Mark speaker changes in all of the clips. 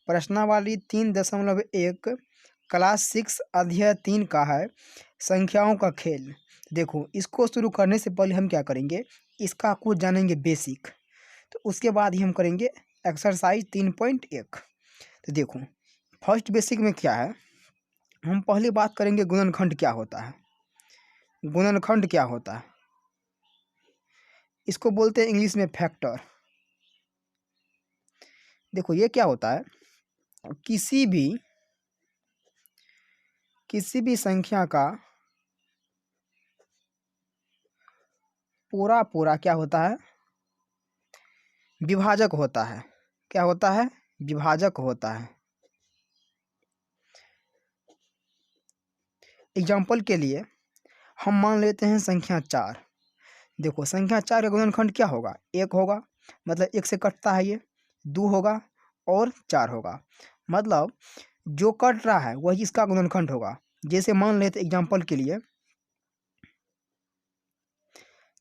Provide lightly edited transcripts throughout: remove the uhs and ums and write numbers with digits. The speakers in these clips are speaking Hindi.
Speaker 1: प्रश्नावली 3.1 क्लास 6 अध्याय 3 का है संख्याओं का खेल। देखो, इसको शुरू करने से पहले हम क्या करेंगे, इसका कुछ जानेंगे बेसिक, तो उसके बाद ही हम करेंगे एक्सरसाइज 3.1। तो देखो, फर्स्ट बेसिक में क्या है, हम पहले बात करेंगे गुणनखंड क्या होता है। गुणनखंड क्या होता है, इसको बोलते हैं इंग्लिश में फैक्टर। देखो, ये क्या होता है, किसी भी संख्या का पूरा क्या होता है, विभाजक होता है। क्या होता है, विभाजक होता है। एग्जाम्पल के लिए हम मान लेते हैं संख्या 4। देखो, संख्या 4 का गुणनखंड क्या होगा, 1 होगा, मतलब 1 से कटता है ये, 2 होगा और 4 होगा, मतलब जो कट रहा है वही इसका गुणनखंड होगा। जैसे मान लेते एग्जाम्पल के लिए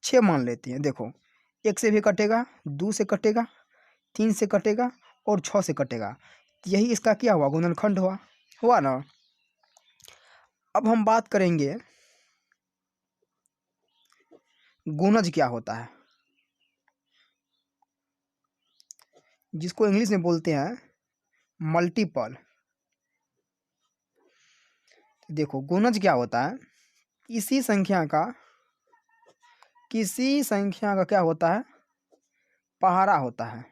Speaker 1: 6 मान लेते हैं। देखो, 1 से भी कटेगा, 2 से कटेगा, 3 से कटेगा और 6 से कटेगा, यही इसका क्या हुआ, गुणनखंड हुआ ना। अब हम बात करेंगे गुणज क्या होता है, जिसको इंग्लिश में बोलते हैं मल्टीपल। देखो, गुणज क्या होता है, किसी संख्या का क्या होता है, पहाड़ा होता है।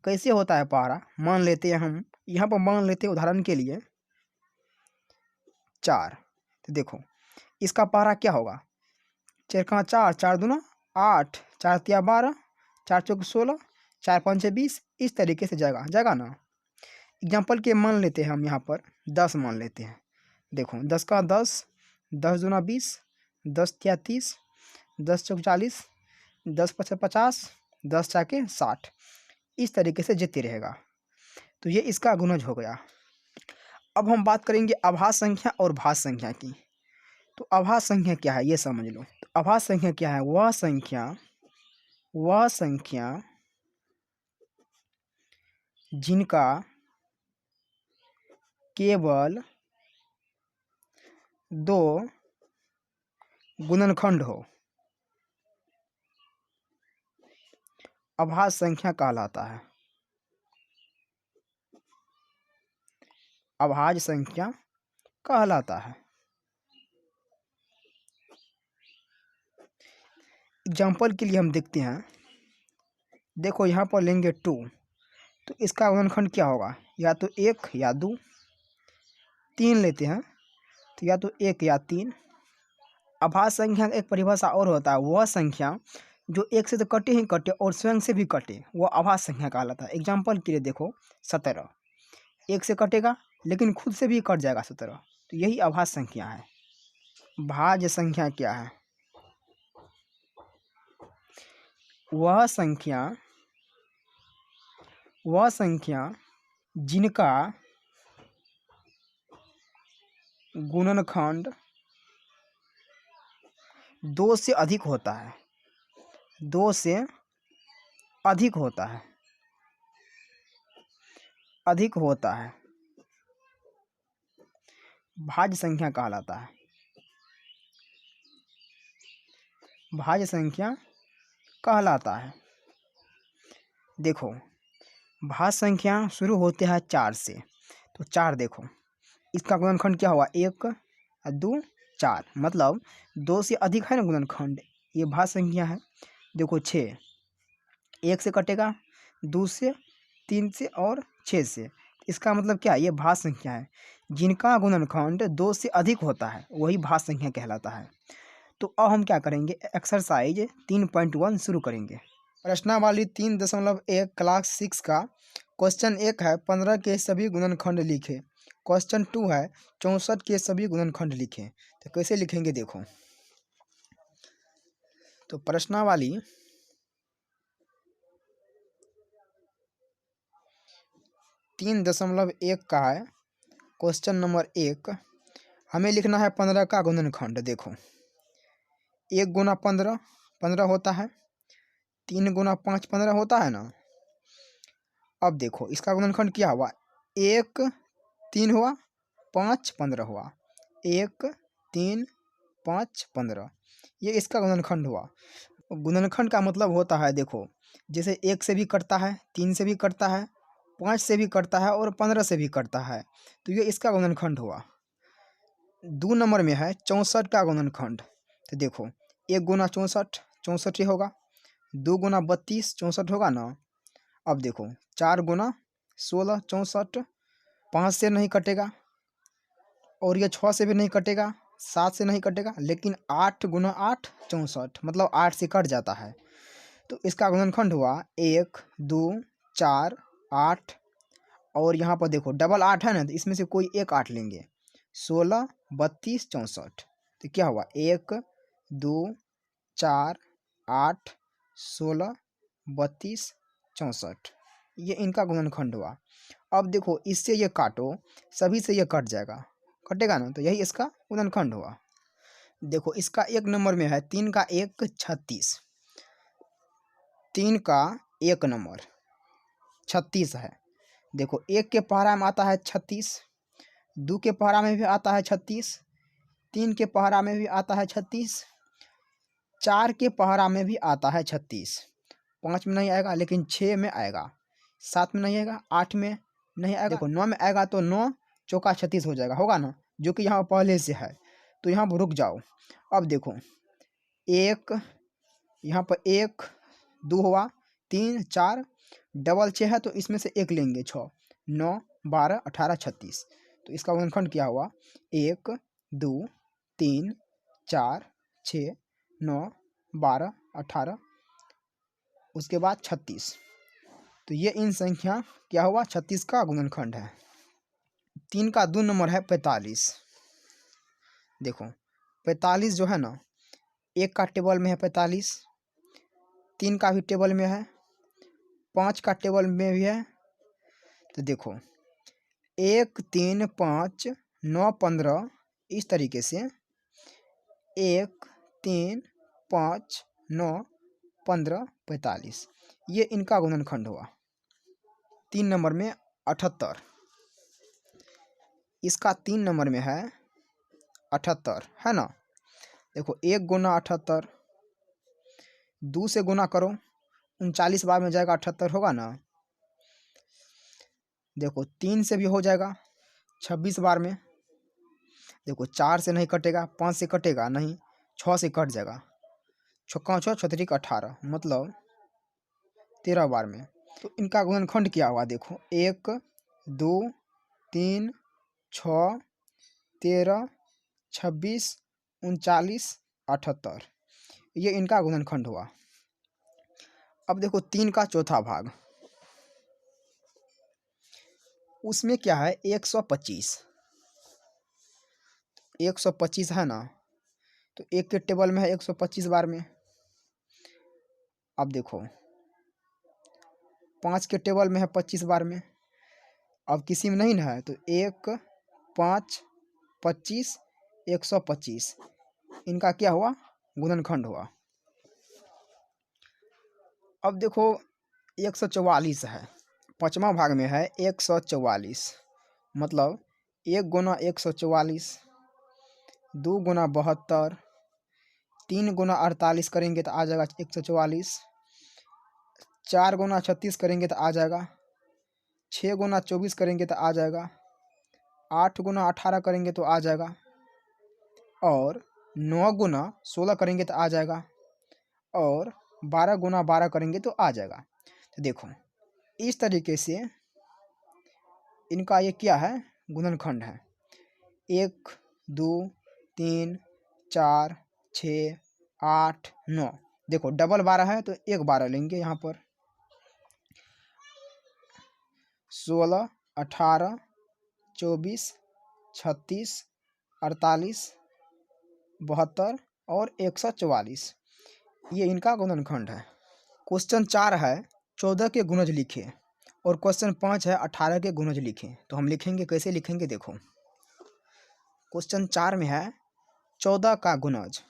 Speaker 1: कैसे होता है पहाड़ा, मान लेते हैं हम, यहाँ पर मान लेते हैं उदाहरण के लिए 4। तो देखो, इसका पहाड़ा क्या होगा, 4 का 4, 4 दूना 8, 4 तिया 12, 4 चौक 16, 4 5 20, इस तरीके से जाएगा ना। एग्जाम्पल के मान लेते हैं हम यहाँ पर 10 मान लेते हैं। देखो, 10 का 10, 10 दूना 20, 10 तिया 30, 10 चौक 40, 10 पचा 50, 10 चाके 60, इस तरीके से जेते रहेगा। तो ये इसका गुणज हो गया। अब हम बात करेंगे अभाज्य संख्या और भाज्य संख्या की। तो अभाज्य संख्या क्या है, ये समझ लो। तो अभाज्य संख्या क्या है, वह संख्या जिनका केवल 2 गुणनखंड हो, अभाज्य संख्या कहलाता है। अभाज्य संख्या कहलाता है। एग्जाम्पल के लिए हम देखते हैं, देखो यहाँ पर लेंगे 2, तो इसका गुणनखंड क्या होगा, या तो 1 या 2। 3 लेते हैं, तो या तो 1 या 3। अभाज्य संख्या का एक परिभाषा और होता है, वह संख्या जो 1 से तो कटे ही कटे और स्वयं से भी कटे, वह अभाज्य संख्या कहलाता है। एग्जाम्पल के लिए देखो 17, 1 से कटेगा लेकिन खुद से भी कट जाएगा 17, तो यही अभाज्य संख्या है। भाज्य संख्या क्या है, वह संख्या जिनका गुणनखंड 2 से अधिक होता है, 2 से अधिक होता है, भाज्य संख्या कहलाता है। भाज्य संख्या कहलाता है। देखो, भाज्य संख्या शुरू होते हैं 4 से, तो 4 देखो, इसका गुणनखंड क्या हुआ, 1 2 4, मतलब 2 से अधिक है ना गुणनखंड, ये भाज्य संख्या है। देखो 6, 1 से कटेगा, 2 से, 3 से और 6 से, इसका मतलब क्या है, ये भाज्य संख्या है। जिनका गुणनखंड 2 से अधिक होता है वही भाज्य संख्या कहलाता है। तो अब हम क्या करेंगे, एक्सरसाइज 3.1 शुरू करेंगे। प्रश्नावली 3.1 क्लास 6 का क्वेश्चन 1 है 15 के सभी गुणनखंड लिखे। क्वेश्चन 2 है 64 के सभी गुणनखंड लिखें। तो कैसे लिखेंगे, देखो, तो प्रश्नावली 3.1 का है क्वेश्चन नंबर 1, हमें लिखना है 15 का गुणनखंड। देखो, 1 गुना 15 15 होता है, 3 गुना 5 15 होता है ना। अब देखो इसका गुणनखंड क्या हुआ, 1 3 हुआ, 5 15 हुआ, 1 3 5 15, ये इसका गुणनखंड हुआ। गुणनखंड का मतलब होता है देखो, जैसे 1 से भी कटता है, 3 से भी कटता है, 5 से भी कटता है और 15 से भी कटता है, तो ये इसका गुणनखंड हुआ। 2 नंबर में है 64 का गुणनखंड। तो देखो 1 गुना 64 64 ही होगा, 2 गुना 32 64 होगा ना। अब देखो 4 गुना 16 64, 5 से नहीं कटेगा और ये 6 से भी नहीं कटेगा, 7 से नहीं कटेगा, लेकिन 8 गुना 8 64, मतलब 8 से कट जाता है। तो इसका गुणनखंड हुआ 1 2 4 8, और यहाँ पर देखो डबल 8 है ना, तो इसमें से कोई एक 8 लेंगे, 16 32 64। तो क्या हुआ 1 2 4 8 16 32 64, ये इनका गुणनखंड हुआ। अब देखो इससे ये काटो, सभी से ये कट जाएगा, कटेगा ना, तो यही इसका गुणनखंड हुआ। देखो इसका 1 नंबर में है 3 का 1 36, 3 का 1 नंबर 36 है। देखो 1 के पहाड़ा में आता है 36, 2 के पहाड़ा में भी आता है 36, 3 के पहाड़ा में भी आता है 36, 4 के पहाड़ा में भी आता है 36, 5 में नहीं आएगा लेकिन 6 में आएगा, 7 में नहीं आएगा, 8 में नहीं आएगा, देखो 9 में आएगा, तो 9 चौका 36 हो जाएगा, होगा ना, जो कि यहाँ पहले से है। तो यहाँ पर रुक जाओ। अब देखो 1, यहाँ पर 1 2 हुआ, 3 4, डबल 6 है तो इसमें से 1 लेंगे, 6 9 12 18 36। तो इसका गुणनखंड क्या हुआ 1 2 3 4 6 9 12 18, उसके बाद 36। तो ये इन संख्या क्या हुआ 36 का गुणनखंड है। 3 का 2 नंबर है 45। देखो 45 जो है ना, 1 का टेबल में है 45, 3 का भी टेबल में है, 5 का टेबल में भी है। तो देखो 1 3 5 9 15, इस तरीके से 1 3 5 9 15 45, ये इनका गुणनखंड हुआ। 3 नंबर में 78, इसका 3 नंबर में है 78, है ना। देखो 1 गुना 78, 2 से गुना करो, 39 बार में जाएगा 78, होगा ना। देखो 3 से भी हो जाएगा 26 बार में, देखो 4 से नहीं कटेगा, 5 से कटेगा नहीं, 6 से कट जाएगा, 6 6 36 18, मतलब 13 बार में। तो इनका गुणनखंड क्या हुआ, देखो 1 2 3 6 13 26 39 78, ये इनका गुणनखंड हुआ। अब देखो 3 का चौथा भाग, उसमें क्या है 125, 125 है ना, तो 1 के टेबल में है 125 बार में। अब देखो 5 के टेबल में है 25 बार में, अब किसी में नहीं ना है, तो 1 5 25 125, इनका क्या हुआ गुणनखंड हुआ। अब देखो 144 है, 5वां भाग में है 144, मतलब 1 गुना 144, 2 गुना 72, 3 गुना 48 करेंगे तो आ जाएगा 144, 4 गुना 36 करेंगे तो आ जाएगा, 6 गुना 24 करेंगे तो आ जाएगा, 8 गुना 18 करेंगे तो आ जाएगा, और 9 गुना 16 करेंगे तो आ जाएगा, और 12 गुना 12 करेंगे तो आ जाएगा। तो देखो इस तरीके से इनका ये क्या है गुणनखंड है, 1 2 3 4 6 8 9, देखो डबल 12 है तो 1 12 लेंगे, यहाँ पर 16 18 24 36 48 72 और 144, ये इनका गुणनखंड है। क्वेश्चन 4 है 14 के गुणज लिखे, और क्वेश्चन 5 है 18 के गुणज लिखे। तो हम लिखेंगे, कैसे लिखेंगे देखो, क्वेश्चन 4 में है 14 का गुणज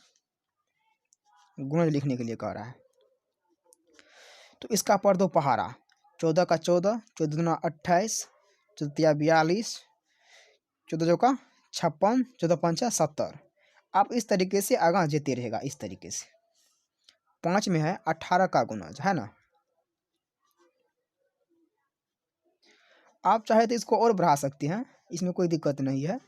Speaker 1: लिखने के लिए कह रहा है। तो इसका पर दो पहाड़ा, 14 का 14, 14 दूना 28, 14 तिया 42, 14 चौका 56, 14 पंचा 70। आप इस तरीके से आगे जेते रहेगा। इस तरीके से 5 में है 18 का गुणज, है ना। आप चाहे तो इसको और बढ़ा सकते हैं, इसमें कोई दिक्कत नहीं है।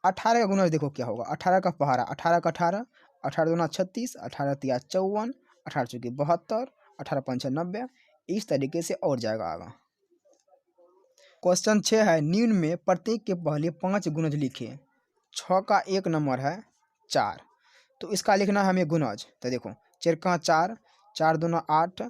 Speaker 1: 18 का गुणज देखो क्या होगा। 18 का पहाड़ा, 18 का 18, 18 दूना 36, 18 तिया 54, 18 चौकी 72, 18 पंचा 90। इस तरीके से और जाएगा आगा। क्वेश्चन 6 है, निम्न में प्रत्येक के पहले 5 गुणज लिखिए। 6 का 1 नंबर है 4, तो इसका लिखना है हमें गुणज। तो देखो 4 का 4, 4 दूना 8,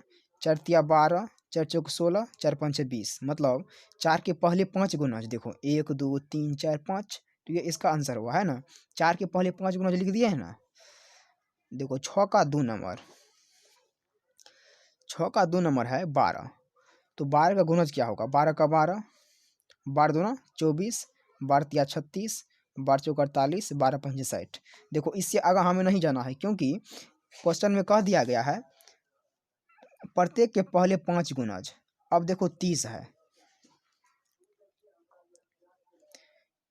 Speaker 1: 4 तिया 12, 4 चौक 16, 4 पंच 20। मतलब 4 के पहले 5 गुणज देखो 1 2 3 4 5। तो ये इसका आंसर हुआ, है ना। 4 के पहले 5 गुणज लिख दिए है ना। देखो 6 का 2 नंबर, 6 का 2 नंबर है 12, तो 12 का गुणज क्या होगा। 12 का 12, 12 दूना 24, 12 तिया 36, 12 चौक 48, 12 पंच 60। देखो इससे आगे हमें नहीं जाना है, क्योंकि क्वेश्चन में कह दिया गया है प्रत्येक के पहले 5 गुणज। अब देखो 30 है,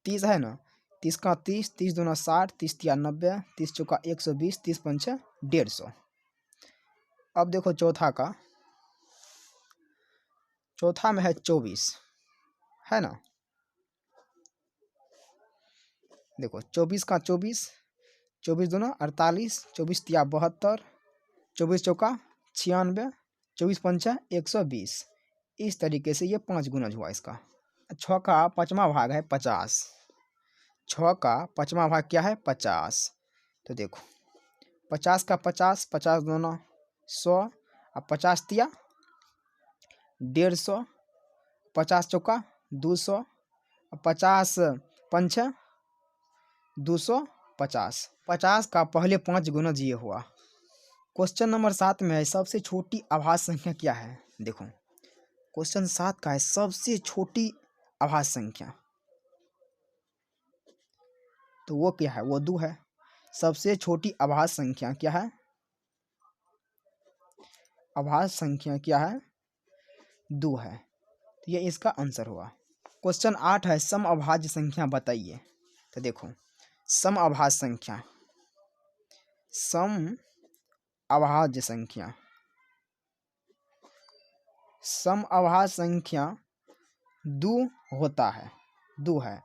Speaker 1: 30 है ना। 30 का 30, 30 दूना 60, 30 तिया 90, 30 चौका 120, 30 पंच 150। अब देखो चौथा में है 24, है ना। देखो 24 का 24, 24 दूना 48, 24 तिया 72, 24 चौका 96, 24 पंचा 120। इस तरीके से ये 5 गुणज हुआ इसका। 6 का 5वां भाग है 50। 6 का 5वां भाग क्या है 50। तो देखो 50 का 50, 50 दूना 100, और 50 तिया 150, 50 चौका 200, 50 पंचा 250। 50 का पहले 5 गुणज ये हुआ। क्वेश्चन नंबर 7 में है, सबसे छोटी अभाज्य संख्या क्या है। देखो क्वेश्चन 7 का है सबसे छोटी अभाज्य संख्या, तो वो क्या है, वो 2 है। सबसे छोटी अभाज्य संख्या क्या है, अभाज्य संख्या क्या है 2 है, तो ये इसका आंसर हुआ। क्वेश्चन 8 है, सम अभाज्य संख्या बताइए। तो देखो सम अभाज्य संख्या, सम अभाज्य संख्या, सम अभाज्य संख्या 2 होता है, 2 है।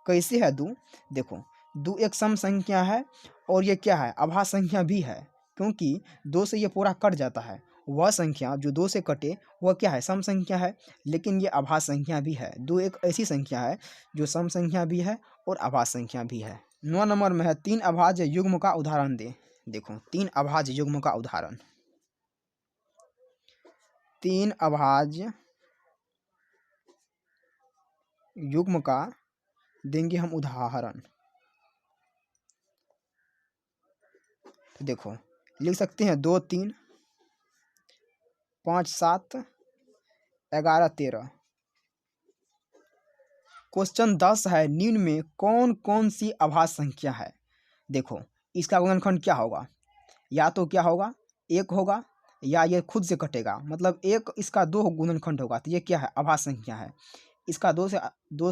Speaker 1: कैसे है 2, देखो 2 एक सम संख्या है, और ये क्या है अभाज्य संख्या भी है, क्योंकि 2 से ये पूरा कट जाता है। वह संख्या जो 2 से कटे वह क्या है, सम संख्या है, लेकिन ये अभाज्य संख्या भी है। 2 एक ऐसी संख्या है जो सम संख्या भी है और अभाज्य संख्या भी है। 9 नंबर में है, 3 अभाज्य युग्म का उदाहरण दे। देखो 3 अभाज्य युग्म का उदाहरण, 3 अभाज्य युग्म का देंगे हम उदाहरण। तो देखो लिख सकते हैं 2 3, 5 7, 11 13। क्वेश्चन 10 है, निम्न में कौन कौन सी अभाज्य संख्या है। देखो इसका गुणनखंड क्या होगा, या तो क्या होगा 1 होगा, या ये खुद से कटेगा। मतलब 1 इसका 2 गुणनखंड होगा, तो ये क्या है अभाज्य संख्या है। इसका 2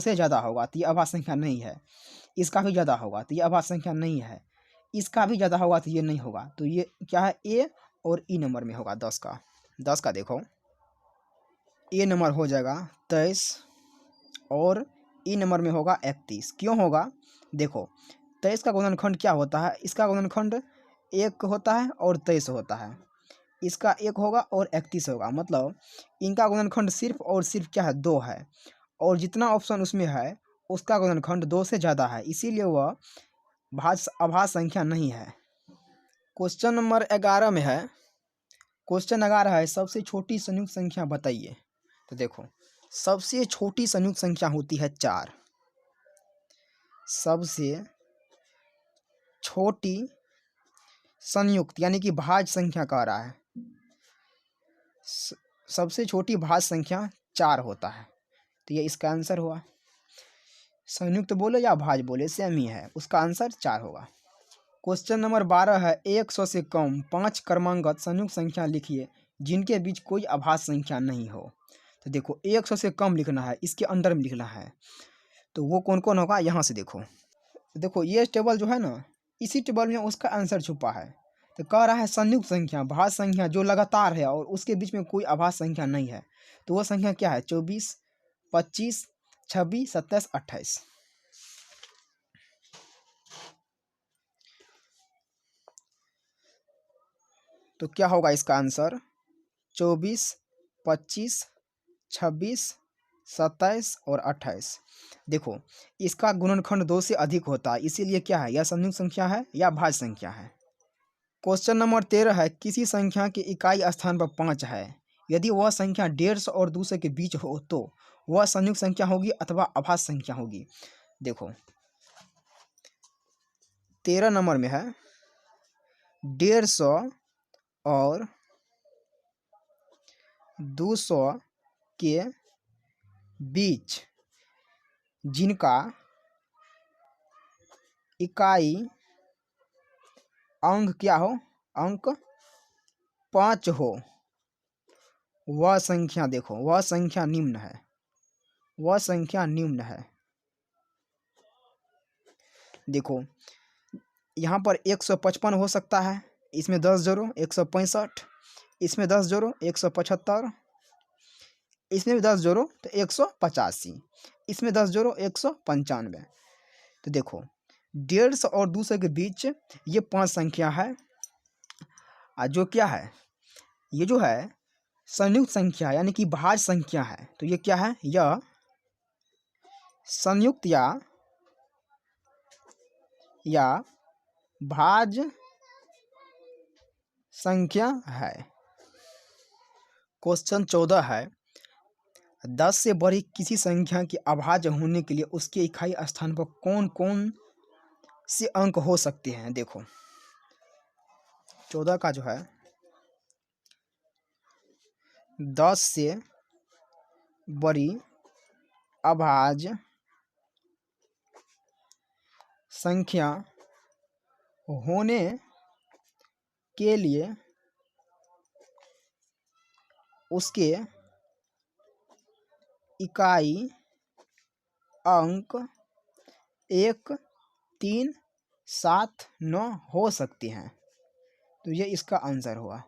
Speaker 1: से ज़्यादा होगा तो ये अभाज्य संख्या नहीं है। इसका भी ज़्यादा होगा तो ये अभाज्य संख्या नहीं है। इसका भी ज़्यादा होगा तो ये नहीं होगा। तो ये क्या है, ए और ई नंबर में होगा। 10 का देखो ए नंबर हो जाएगा 23, और ई नंबर में होगा 31। क्यों होगा, देखो 23 का गुणनखंड क्या होता है, इसका गुणनखंड 1 होता है और 23 होता है। इसका 1 होगा और 31 होगा, मतलब इनका गुणनखंड सिर्फ और सिर्फ क्या है 2 है, और जितना ऑप्शन उसमें है उसका गुणनखंड 2 से ज़्यादा है, इसीलिए वह अभाज्य संख्या नहीं है। क्वेश्चन नंबर 11 में है, क्वेश्चन 11 है, सबसे छोटी संयुक्त संख्या बताइए। तो देखो सबसे छोटी संयुक्त संख्या होती है 4। सबसे छोटी संयुक्त यानी कि भाज्य संख्या कह रहा है, सबसे छोटी भाज्य संख्या 4 होता है, तो ये इसका आंसर हुआ। संयुक्त बोले या भाज्य बोले सेम ही है, उसका आंसर 4 होगा। क्वेश्चन नंबर 12 है, 100 से कम 5 क्रमांकगत संयुक्त संख्या लिखिए। जिनके बीच कोई अभाज्य संख्या नहीं हो। तो देखो 100 से कम लिखना है, इसके अंदर में लिखना है, तो वो कौन कौन होगा यहाँ से देखो। देखो ये टेबल जो है ना, इसी टेबल में उसका आंसर छुपा है। तो कह रहा है संयुक्त संख्या, भाज्य संख्या जो लगातार है और उसके बीच में कोई अभाज्य संख्या नहीं है, तो वो संख्या क्या है? 24, 25, 26, 27, 28। तो क्या होगा इसका आंसर? 24, 25, 26, 27 और 28। देखो इसका गुणनखंड 2 से अधिक होता है, इसीलिए क्या है? यह संयुक्त संख्या है या भाज्य संख्या है। क्वेश्चन नंबर 13 है, किसी संख्या की इकाई स्थान पर 5 है, यदि वह संख्या 150 और 200 के बीच हो तो वह संयुक्त संख्या होगी अथवा अभाज्य संख्या होगी। देखो 13 नंबर में है 150 और 200 के बीच जिनका इकाई अंक क्या हो? अंक 5 हो, वह संख्या, देखो वह संख्या निम्न है, वह संख्या निम्न है। देखो यहाँ पर 155 हो सकता है, इसमें 10 जोड़ो 165, इसमें 10 जोड़ो 175, इसमें भी 10 जोड़ो तो 185, इसमें 10 जोड़ो 195। तो देखो 150 और 200 के बीच ये 5 संख्या है, जो क्या है? ये जो है संयुक्त संख्या यानी कि भाज्य संख्या है। तो ये क्या है? यह संयुक्त या भाज्य संख्या है। क्वेश्चन 14 है, 10 से बड़ी किसी संख्या की अभाज्य होने के लिए उसके इकाई स्थान पर कौन कौन से अंक हो सकते हैं? देखो 14 का जो है 10 से बड़ी अभाज्य संख्या होने के लिए उसके इकाई अंक 1, 3, 7, 9 हो सकते हैं। तो ये इसका आंसर हुआ।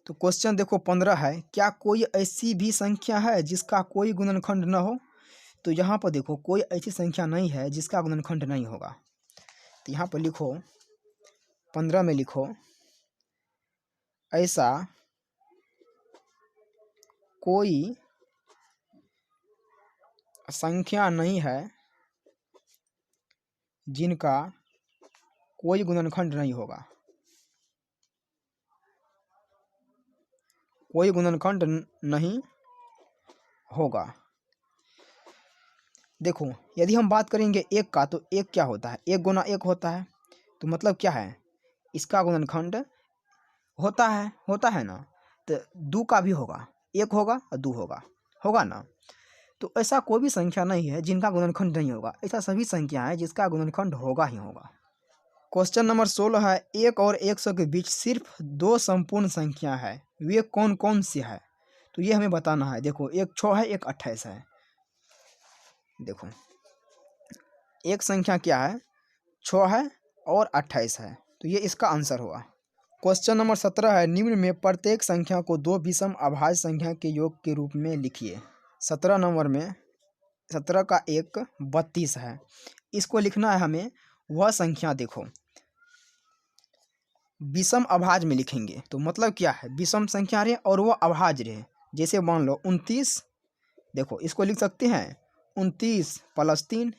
Speaker 1: तो क्वेश्चन देखो 15 है, क्या कोई ऐसी भी संख्या है जिसका कोई गुणनखंड न हो? तो यहाँ पर देखो कोई ऐसी संख्या नहीं है जिसका गुणनखंड नहीं होगा। तो यहाँ पर लिखो 15 में लिखो, ऐसा कोई संख्या नहीं है जिनका कोई गुणनखंड नहीं होगा, कोई गुणनखंड नहीं होगा। देखो यदि हम बात करेंगे 1 का, तो 1 क्या होता है? 1 गुना 1 होता है, तो मतलब क्या है? इसका गुणनखंड होता है ना। तो 2 का भी होगा, 1 होगा और 2 होगा, होगा ना। तो ऐसा कोई भी संख्या नहीं है जिनका गुणनखंड नहीं होगा, ऐसा सभी संख्या है जिसका गुणनखंड होगा ही होगा। क्वेश्चन नंबर 16 है, 1 और 100 के बीच सिर्फ 2 संपूर्ण संख्या है, वे कौन कौन सी है? तो ये हमें बताना है। देखो एक 6 है, एक 28 है। देखो एक संख्या क्या है? 6 है और 28 है, तो ये इसका आंसर हुआ। क्वेश्चन नंबर 17 है, निम्न में प्रत्येक संख्या को 2 विषम अभाज्य संख्या के योग के रूप में लिखिए। 17 नंबर में 17 का 1 32 है, इसको लिखना है हमें। वह संख्या देखो विषम अभाज्य में लिखेंगे, तो मतलब क्या है? विषम संख्या रहे और वो अभाज्य रहे। जैसे मान लो 29, देखो इसको लिख सकते हैं 29 + 3,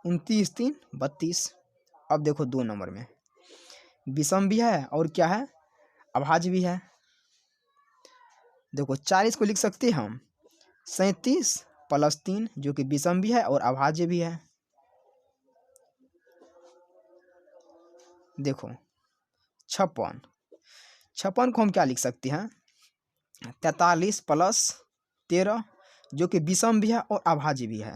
Speaker 1: 29 3 32। अब देखो 2 नंबर में विषम भी है और क्या है? अभाज्य भी है। देखो 40 को लिख सकते हैं हम 37 + 3, जो कि विषम भी है और अभाज्य भी है। देखो 56 को हम क्या लिख सकते हैं? 43 + 13, जो कि विषम भी है और अभाज्य भी है।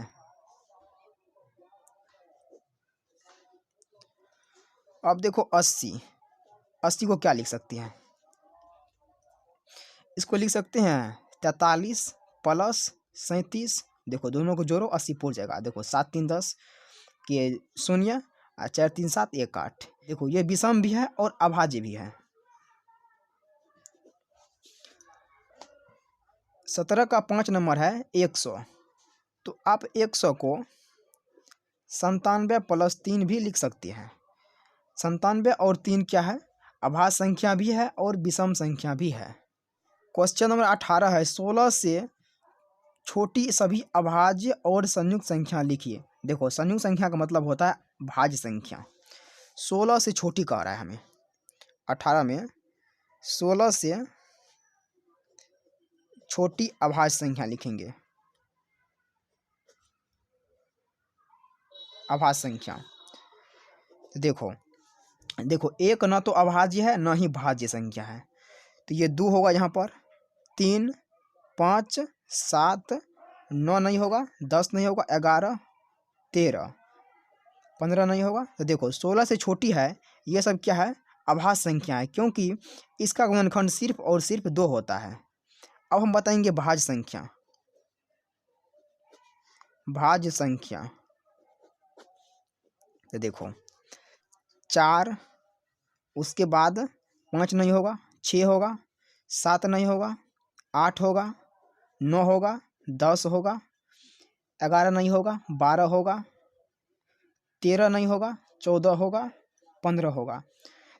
Speaker 1: अब देखो 80 को क्या लिख सकते हैं? इसको लिख सकते हैं 43 प्लस 37। देखो दोनों को जोड़ो 80 पूर जाएगा। देखो 7 3 10 के 0 और 4 3 7 1 8। देखो ये विषम भी है और अभाज्य भी है। 17 का 5 नंबर है 100। तो आप 100 को 97 प्लस 3 भी लिख सकते हैं। 97 और 3 क्या है? अभाज्य संख्या भी है और विषम संख्या भी है। क्वेश्चन नंबर 18 है 16 से छोटी सभी अभाज्य और संयुक्त संख्या लिखिए। देखो संयुक्त संख्या का मतलब होता है भाज्य संख्या। 16 से छोटी कह रहा है हमें। 18 में 16 से छोटी अभाज्य संख्या लिखेंगे। अभाज्य संख्या तो देखो एक ना तो अभाज्य है ना ही भाज्य संख्या है। तो ये 2 होगा यहाँ पर, 3 5 7 9 नहीं होगा, 10 नहीं होगा, 11 13 15 नहीं होगा। तो देखो 16 से छोटी है, ये सब क्या है? अभाज्य संख्या है, क्योंकि इसका गुणनखंड सिर्फ और सिर्फ 2 होता है। अब हम बताएंगे भाज्य संख्या। भाज्य संख्या तो देखो 4, उसके बाद 5 नहीं होगा, 6 होगा, 7 नहीं होगा, 8 होगा, 9 होगा, 10 होगा, 11 नहीं होगा, 12 होगा, 13 नहीं होगा, 14 होगा, 15 होगा।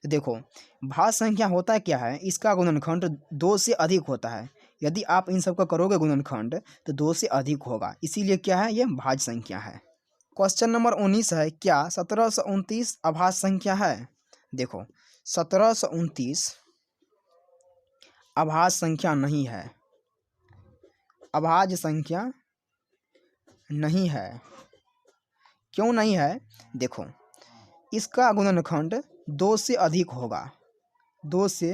Speaker 1: तो देखो भाज्य संख्या होता क्या है? इसका गुणनखंड 2 से अधिक होता है। यदि आप इन सब का करोगे गुणनखंड तो 2 से अधिक होगा, इसीलिए क्या है? ये भाज्य संख्या है। क्वेश्चन नंबर 19 है क्या 1729 अभाज्य संख्या है? देखो 1729 अभाज्य संख्या नहीं है। अभाज्य संख्या नहीं है। क्यों नहीं है? देखो इसका गुणनखंड 2 से अधिक होगा। 2 से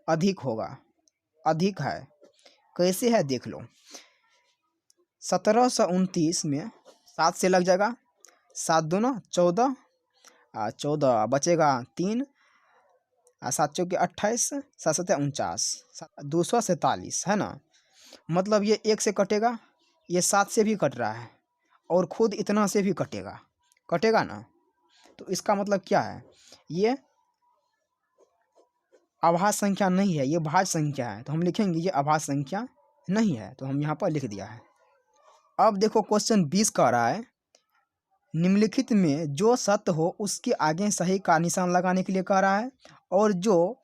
Speaker 1: अधिक होगा, अधिक है। कैसे है देख लो। 1729 में 7 से लग जाएगा, 7 दूना 14, 14 बचेगा 3, 7 चौके 28, 7 सत्ते 49, 247 है ना। मतलब ये 1 से कटेगा, ये 7 से भी कट रहा है और खुद इतना से भी कटेगा, कटेगा ना। तो इसका मतलब क्या है? ये अभाज्य संख्या नहीं है, ये भाज्य संख्या है। तो हम लिखेंगे ये अभाज्य संख्या नहीं है, तो हम यहाँ पर लिख दिया है। अब देखो क्वेश्चन 20 का रहा है निम्नलिखित में जो सत्य हो उसके आगे सही का निशान लगाने के लिए कह रहा है, और जो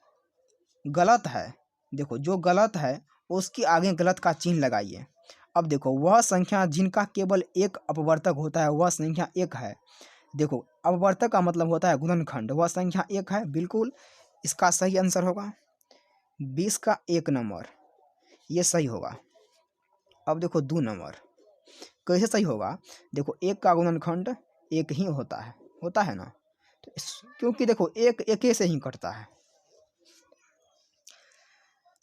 Speaker 1: गलत है, देखो जो गलत है उसके आगे गलत का चिन्ह लगाइए। अब देखो वह संख्या जिनका केवल एक अपवर्तक होता है वह संख्या 1 है। देखो अपवर्तक का मतलब होता है गुणनखंड, वह संख्या 1 है। बिल्कुल इसका सही आंसर होगा 20 का 1 नंबर, ये सही होगा। अब देखो 2 नंबर कैसे सही होगा? देखो 1 का गुणनखंड 1 ही होता है ना। तो क्योंकि देखो 1 1 से ही कटता है।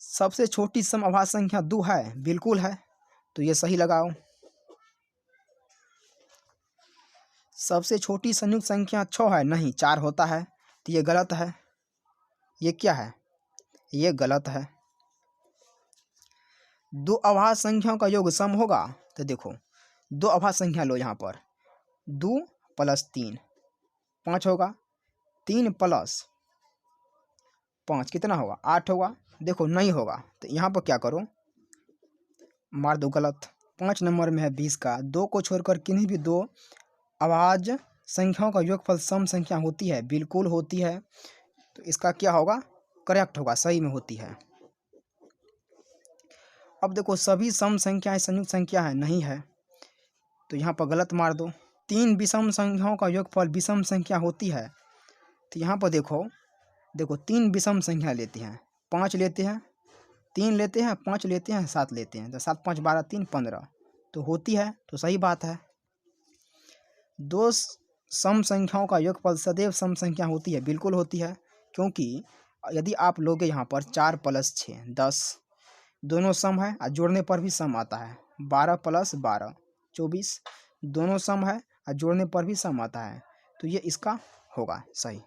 Speaker 1: सबसे छोटी सम अभाज्य संख्या 2 है, बिल्कुल है, तो ये सही लगाओ। सबसे छोटी संयुक्त संख्या 6 है, नहीं 4 होता है, तो ये गलत है। ये क्या है? ये गलत है। 2 अभाज्य संख्याओं का योग सम होगा। तो देखो 2 अभाज्य संख्या लो यहाँ पर, 2 प्लस 3 5 होगा, 3 प्लस 5 कितना होगा? 8 होगा। देखो नहीं होगा, तो यहाँ पर क्या करो, मार दो गलत। 5 नंबर में है 20 का। 2 को छोड़कर किन्हीं भी 2 अभाज्य संख्याओं का योगफल सम संख्या होती है, बिल्कुल होती है। तो इसका क्या होगा? करेक्ट होगा, सही में होती है। अब देखो सभी सम संख्याएं संयुक्त संख्या है, नहीं है, तो यहाँ पर गलत मार दो। 3 विषम संख्याओं का योगफल विषम संख्या होती है, तो यहाँ पर देखो 3 विषम संख्या लेते हैं, 5 लेते हैं, 3 लेते हैं, 5 लेते हैं, 7 लेते हैं, तो 7 5 12 3 15, तो होती है, तो सही बात है। 2 सम संख्याओं का योगफल सदैव सम संख्या होती है, बिल्कुल होती है, क्योंकि यदि आप लोगे यहाँ पर 4 प्लस 6 10 दोनों सम है, और जोड़ने पर भी सम आता है। 12 प्लस 12 24 दोनों सम है, और जोड़ने पर भी सम आता है, तो ये इसका होगा सही।